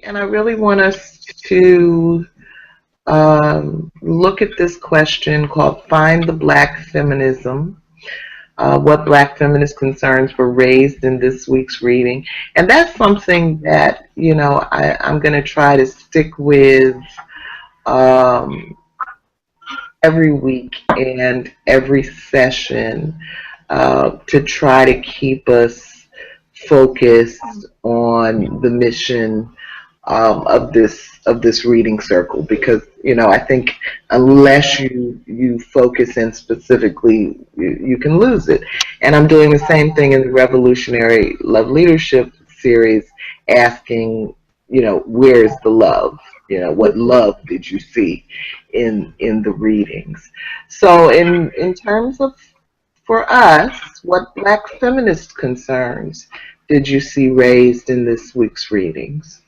And I really want us to look at this question called Find the Black Feminism. What Black feminist concerns were raised in this week's reading. And that's something that, I'm going to try to stick with every week and every session to try to keep us focused on the mission of this reading circle, because I think unless you focus in specifically, you can lose it. And I'm doing the same thing in the Revolutionary Love Leadership series, asking where's the love? What love did you see in the readings? So in terms of, for us, what Black feminist concerns did you see raised in this week's readings?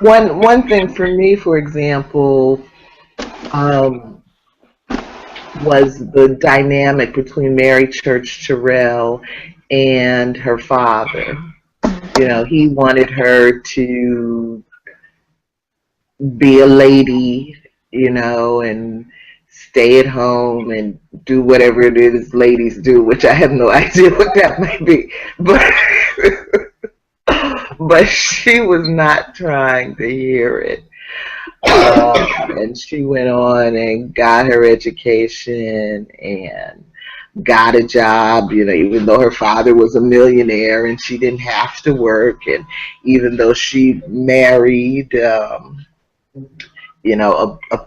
One thing for me, for example, was the dynamic between Mary Church Terrell and her father. He wanted her to be a lady, and stay at home and do whatever it is ladies do, which I have no idea what that might be. But she was not trying to hear it. And she went on and got her education and got a job, even though her father was a millionaire and she didn't have to work, and even though she married, a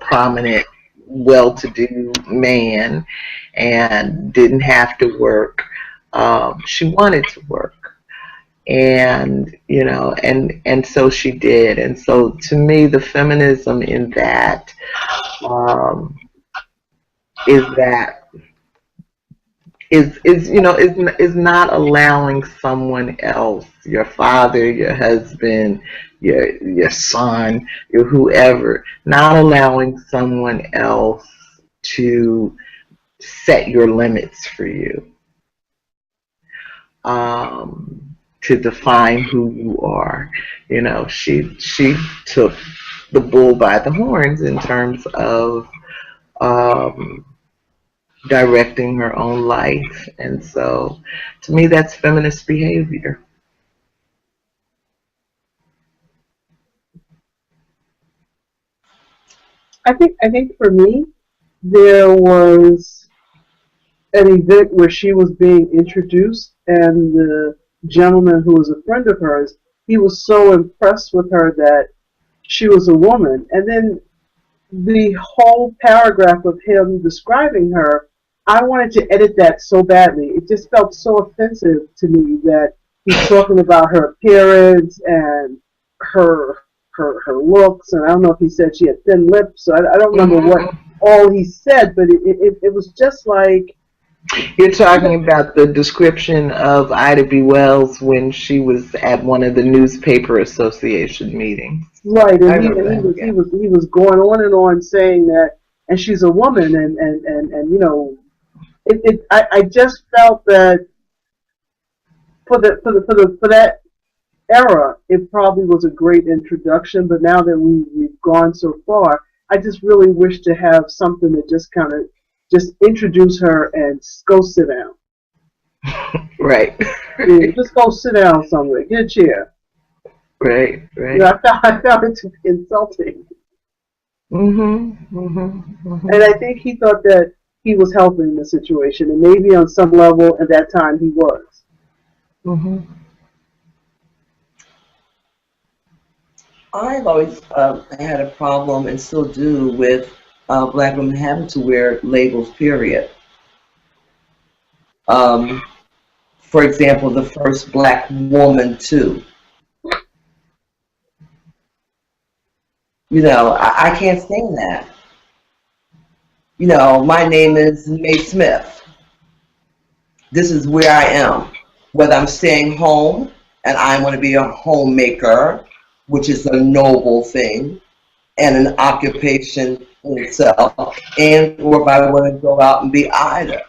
prominent, well-to-do man and didn't have to work, she wanted to work. And and so she did. And so to me, the feminism in that is not allowing someone else, your father, your husband, your son, your whoever, not allowing someone else to set your limits for you, to define who you are. She took the bull by the horns in terms of directing her own life. And so to me, that's feminist behavior. I think for me, there was an event where she was being introduced, and the gentleman who was a friend of hers, he was so impressed with her that she was a woman. And then the whole paragraph of him describing her, I wanted to edit that so badly. It just felt so offensive to me that he's talking about her appearance and her looks, and I don't know if he said she had thin lips, so I don't remember what all he said, but it was just like... You're talking about the description of Ida B. Wells when she was at one of the newspaper association meetings. Right, and he was going on and on saying that, and she's a woman, and I just felt that for that era, it probably was a great introduction, but now that we've gone so far, I just really wish to have something that just kind of just introduce her and go sit down. Right. Yeah, just go sit down somewhere. Get a chair. Right. I found it to be insulting. And I think he thought that he was helping the situation, and maybe on some level at that time he was. I've always had a problem, and still do, with black women having to wear labels, period. For example, the first black woman, too. I can't sing that. My name is May Smith. This is where I am. Whether I'm staying home and I want to be a homemaker, which is a noble thing and an occupation in itself, and or if I want to go out and be Ida.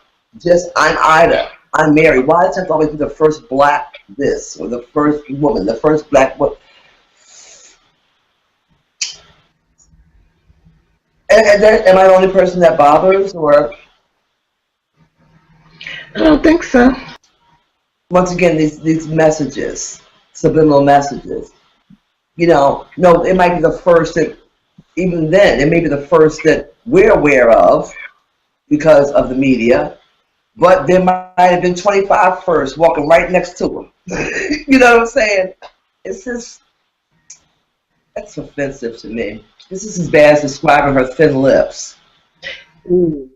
I'm Ida. I'm Mary. Why does it have to always be the first black this, or the first woman, the first black woman? Am I the only person that bothers, or I don't think so. once again these messages, subliminal messages? No, it might be the first that, even then, it may be the first that we're aware of because of the media, but there might have been 25 first walking right next to them. You know what I'm saying? It's just, that's offensive to me. This is as bad as describing her thin lips. Mm.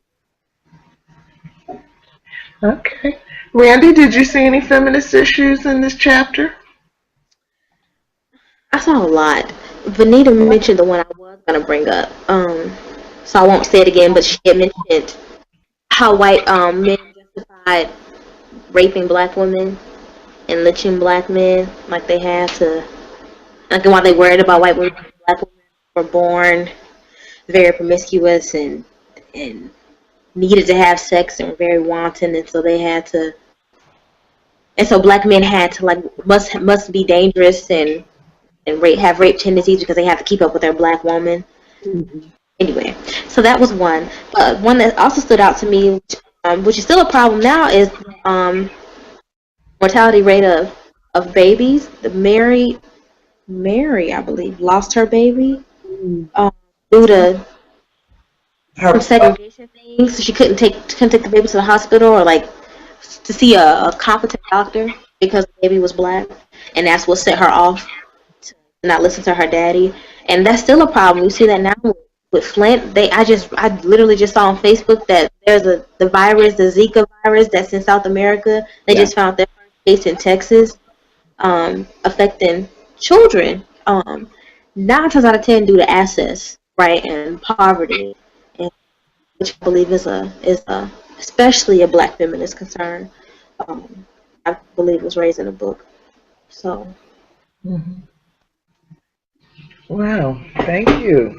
Okay. Randie, did you see any feminist issues in this chapter? I saw a lot. Venita mentioned the one I was going to bring up. So I won't say it again, but she had mentioned how white men justified raping black women and lynching black men, like they had to, like while they worried about white women, black women were born very promiscuous and needed to have sex and were very wanton, and so they had to, and so black men had to like must be dangerous and have rape tendencies because they have to keep up with their black woman. Mm-hmm. Anyway, so that was one. But one that also stood out to me, which is still a problem now, is mortality rate of babies. The Mary, I believe, lost her baby due to some segregation things. So she couldn't take the baby to the hospital or like to see a competent doctor because the baby was black, and that's what set her off to not listen to her daddy. And that's still a problem. We see that now with Flint. I literally just saw on Facebook that there's the Zika virus that's in South America. They just found their first case in Texas, affecting children. 9 times out of 10 due to access, right, and poverty, and which I believe is especially a black feminist concern. I believe was raised in a book. So. Mm-hmm. Wow, thank you.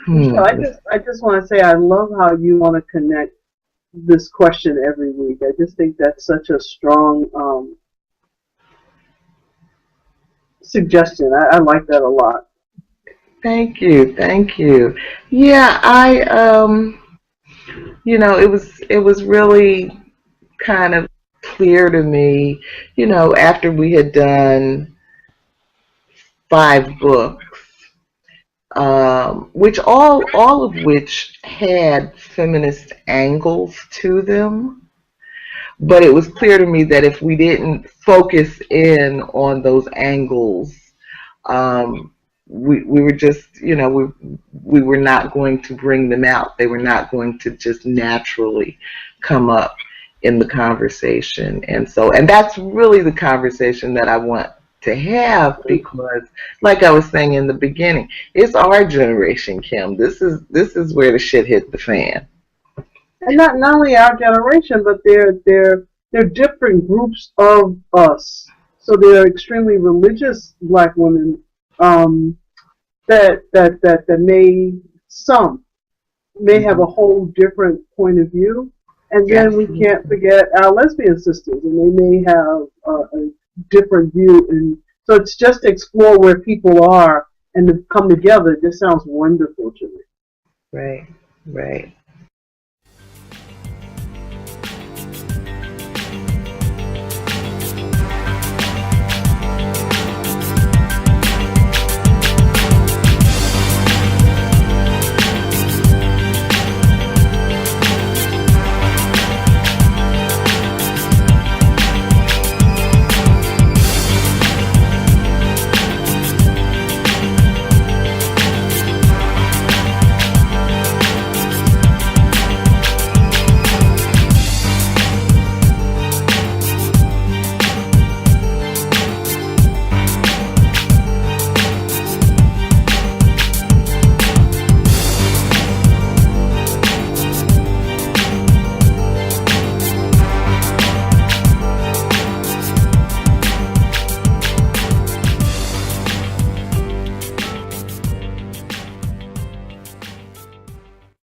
So I just want to say I love how you want to connect this question every week. I just think that's such a strong suggestion. I like that a lot. Thank you. Yeah, it was really kind of clear to me, after we had done 5 books, which all of which had feminist angles to them. But it was clear to me that if we didn't focus in on those angles, we were just, we were not going to bring them out. They were not going to just naturally come up in the conversation. And that's really the conversation that I want to have, because like I was saying in the beginning, it's our generation, Kim. This is where the shit hit the fan. And not only our generation, but they're different groups of us. So there are extremely religious black women that may have a whole different point of view. And then we can't forget our lesbian sisters, and they may have a different view. And so it's just to explore where people are and to come together. It just sounds wonderful to me. Right.